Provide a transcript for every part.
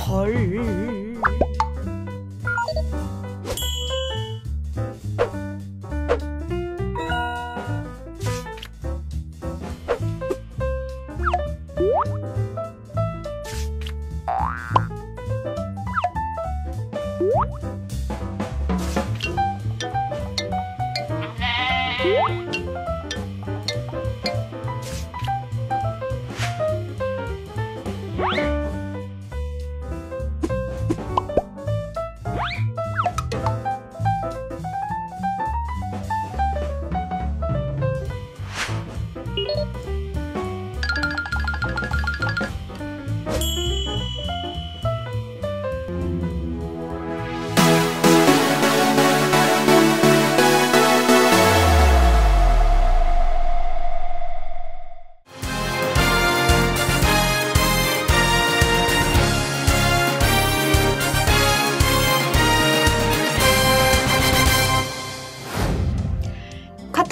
헐.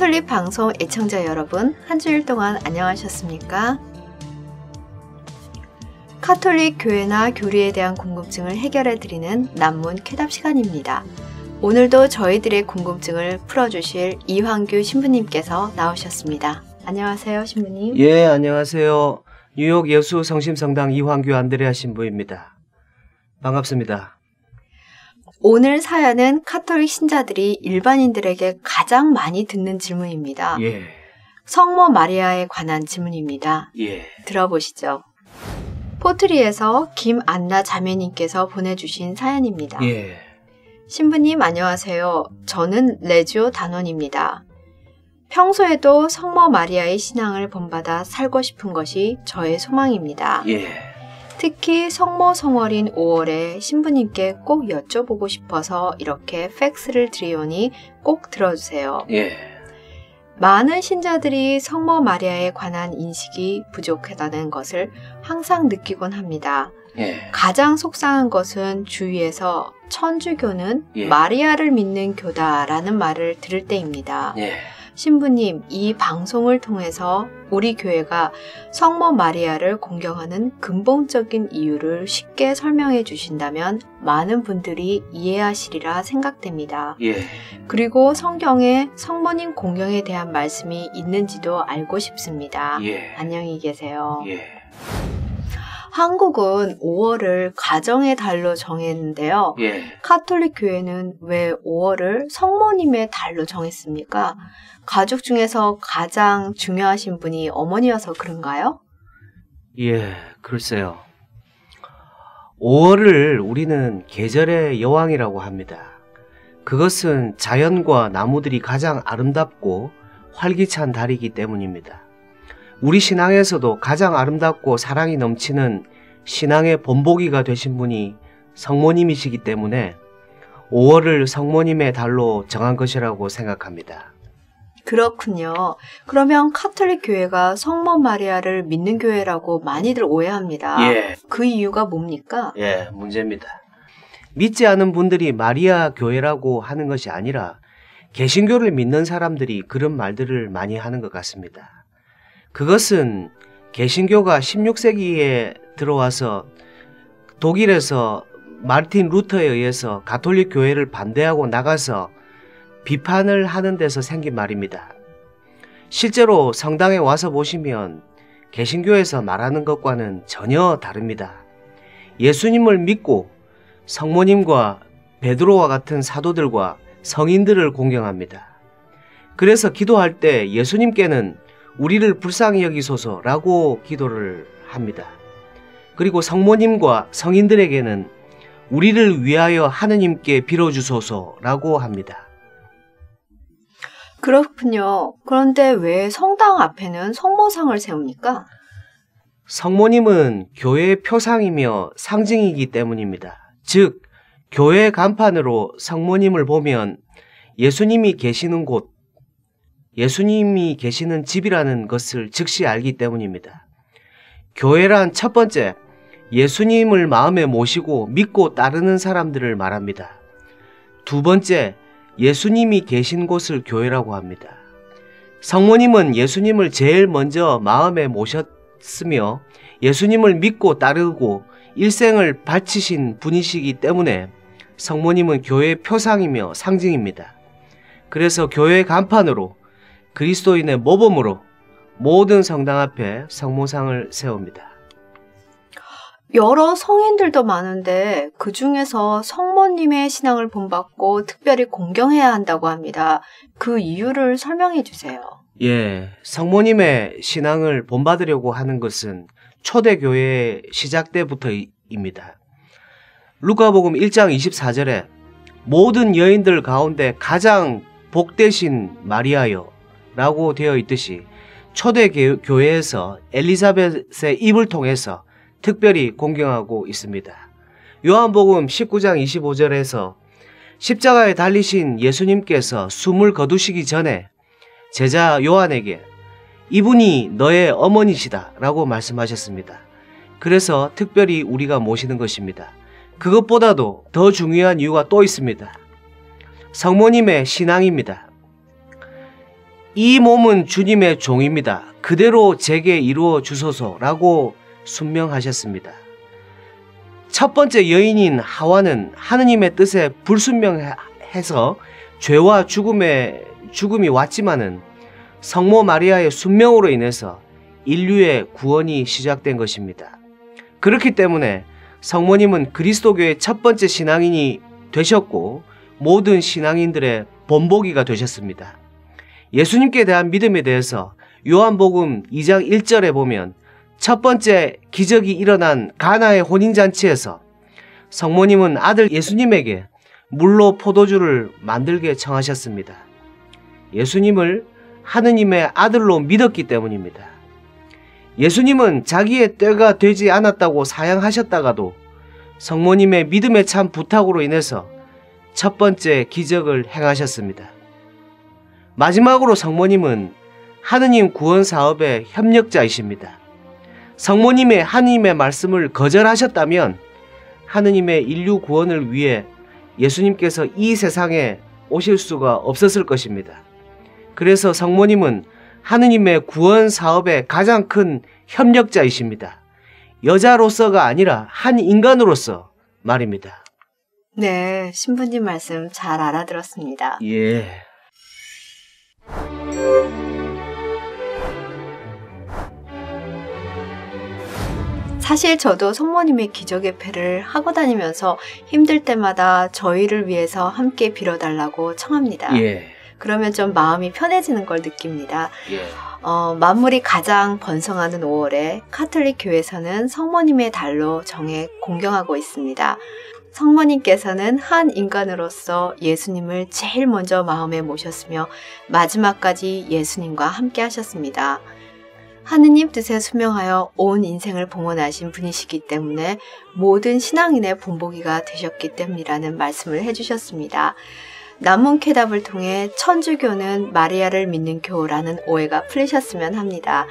카톨릭 방송 애청자 여러분, 한 주일 동안 안녕하셨습니까? 카톨릭 교회나 교리에 대한 궁금증을 해결해드리는 난문 쾌답 시간입니다. 오늘도 저희들의 궁금증을 풀어주실 이황규 신부님께서 나오셨습니다. 안녕하세요, 신부님. 예, 안녕하세요. 뉴욕 예수 성심성당 이황규 안드레아 신부입니다. 반갑습니다. 오늘 사연은 카톨릭 신자들이 일반인들에게 가장 많이 듣는 질문입니다. 예. 성모 마리아에 관한 질문입니다. 예. 들어보시죠. 포트리에서 김안나 자매님께서 보내주신 사연입니다. 예. 신부님 안녕하세요. 저는 레지오 단원입니다. 평소에도 성모 마리아의 신앙을 본받아 살고 싶은 것이 저의 소망입니다. 예. 특히 성모 성월인 5월에 신부님께 꼭 여쭤보고 싶어서 이렇게 팩스를 드리오니 꼭 들어주세요. 예. 많은 신자들이 성모 마리아에 관한 인식이 부족하다는 것을 항상 느끼곤 합니다. 예. 가장 속상한 것은 주위에서 천주교는 예. 마리아를 믿는 교다라는 말을 들을 때입니다. 예. 신부님, 이 방송을 통해서 우리 교회가 성모 마리아를 공경하는 근본적인 이유를 쉽게 설명해 주신다면 많은 분들이 이해하시리라 생각됩니다. 예. 그리고 성경에 성모님 공경에 대한 말씀이 있는지도 알고 싶습니다. 예. 안녕히 계세요. 예. 한국은 5월을 가정의 달로 정했는데요. 예. 카톨릭 교회는 왜 5월을 성모님의 달로 정했습니까? 가족 중에서 가장 중요하신 분이 어머니여서 그런가요? 예, 글쎄요. 5월을 우리는 계절의 여왕이라고 합니다. 그것은 자연과 나무들이 가장 아름답고 활기찬 달이기 때문입니다. 우리 신앙에서도 가장 아름답고 사랑이 넘치는 신앙의 본보기가 되신 분이 성모님이시기 때문에 5월을 성모님의 달로 정한 것이라고 생각합니다. 그렇군요. 그러면 카톨릭 교회가 성모 마리아를 믿는 교회라고 많이들 오해합니다. 예. 그 이유가 뭡니까? 예, 문제입니다. 믿지 않은 분들이 마리아 교회라고 하는 것이 아니라 개신교를 믿는 사람들이 그런 말들을 많이 하는 것 같습니다. 그것은 개신교가 16세기에 들어와서 독일에서 마르틴 루터에 의해서 가톨릭 교회를 반대하고 나가서 비판을 하는 데서 생긴 말입니다. 실제로 성당에 와서 보시면 개신교에서 말하는 것과는 전혀 다릅니다. 예수님을 믿고 성모님과 베드로와 같은 사도들과 성인들을 공경합니다. 그래서 기도할 때 예수님께는 우리를 불쌍히 여기소서라고 기도를 합니다. 그리고 성모님과 성인들에게는 우리를 위하여 하느님께 빌어주소서라고 합니다. 그렇군요. 그런데 왜 성당 앞에는 성모상을 세웁니까? 성모님은 교회의 표상이며 상징이기 때문입니다. 즉, 교회 간판으로 성모님을 보면 예수님이 계시는 곳, 예수님이 계시는 집이라는 것을 즉시 알기 때문입니다. 교회란 첫 번째, 예수님을 마음에 모시고 믿고 따르는 사람들을 말합니다. 두 번째, 예수님이 계신 곳을 교회라고 합니다. 성모님은 예수님을 제일 먼저 마음에 모셨으며 예수님을 믿고 따르고 일생을 바치신 분이시기 때문에 성모님은 교회의 표상이며 상징입니다. 그래서 교회의 간판으로 그리스도인의 모범으로 모든 성당 앞에 성모상을 세웁니다. 여러 성인들도 많은데 그 중에서 성모님의 신앙을 본받고 특별히 공경해야 한다고 합니다. 그 이유를 설명해 주세요. 예, 성모님의 신앙을 본받으려고 하는 것은 초대교회의 시작 때부터입니다. 루카복음 1장 24절에 모든 여인들 가운데 가장 복되신 마리아여 라고 되어 있듯이 초대교회에서 엘리사벳의 입을 통해서 특별히 공경하고 있습니다. 요한복음 19장 25절에서 십자가에 달리신 예수님께서 숨을 거두시기 전에 제자 요한에게 이분이 너의 어머니시다 라고 말씀하셨습니다. 그래서 특별히 우리가 모시는 것입니다. 그것보다도 더 중요한 이유가 또 있습니다. 성모님의 신앙입니다. 이 몸은 주님의 종입니다. 그대로 제게 이루어 주소서라고 순명하셨습니다. 첫 번째 여인인 하와는 하느님의 뜻에 불순명해서 죄와 죽음이 왔지만은 성모 마리아의 순명으로 인해서 인류의 구원이 시작된 것입니다. 그렇기 때문에 성모님은 그리스도교의 첫 번째 신앙인이 되셨고 모든 신앙인들의 본보기가 되셨습니다. 예수님께 대한 믿음에 대해서 요한복음 2장 1절에 보면 첫 번째 기적이 일어난 가나의 혼인잔치에서 성모님은 아들 예수님에게 물로 포도주를 만들게 청하셨습니다. 예수님을 하느님의 아들로 믿었기 때문입니다. 예수님은 자기의 때가 되지 않았다고 사양하셨다가도 성모님의 믿음의 참 부탁으로 인해서 첫 번째 기적을 행하셨습니다. 마지막으로 성모님은 하느님 구원 사업의 협력자이십니다. 성모님의 하느님의 말씀을 거절하셨다면 하느님의 인류 구원을 위해 예수님께서 이 세상에 오실 수가 없었을 것입니다. 그래서 성모님은 하느님의 구원 사업의 가장 큰 협력자이십니다. 여자로서가 아니라 한 인간으로서 말입니다. 네, 신부님 말씀 잘 알아들었습니다. 예. 사실 저도 성모님의 기적의 패를 하고 다니면서 힘들 때마다 저희를 위해서 함께 빌어달라고 청합니다. 예. 그러면 좀 마음이 편해지는 걸 느낍니다. 예. 만물이 가장 번성하는 5월에 카톨릭 교회에서는 성모님의 달로 정해 공경하고 있습니다. 성모님께서는 한 인간으로서 예수님을 제일 먼저 마음에 모셨으며 마지막까지 예수님과 함께 하셨습니다. 하느님 뜻에 순명하여 온 인생을 봉헌하신 분이시기 때문에 모든 신앙인의 본보기가 되셨기 때문이라는 말씀을 해주셨습니다. 난문케답을 통해 천주교는 마리아를 믿는 교라는 오해가 풀리셨으면 합니다.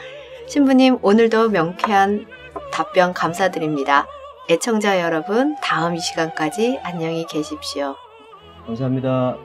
신부님, 오늘도 명쾌한 답변 감사드립니다. 애청자 여러분, 다음 이 시간까지 안녕히 계십시오. 감사합니다.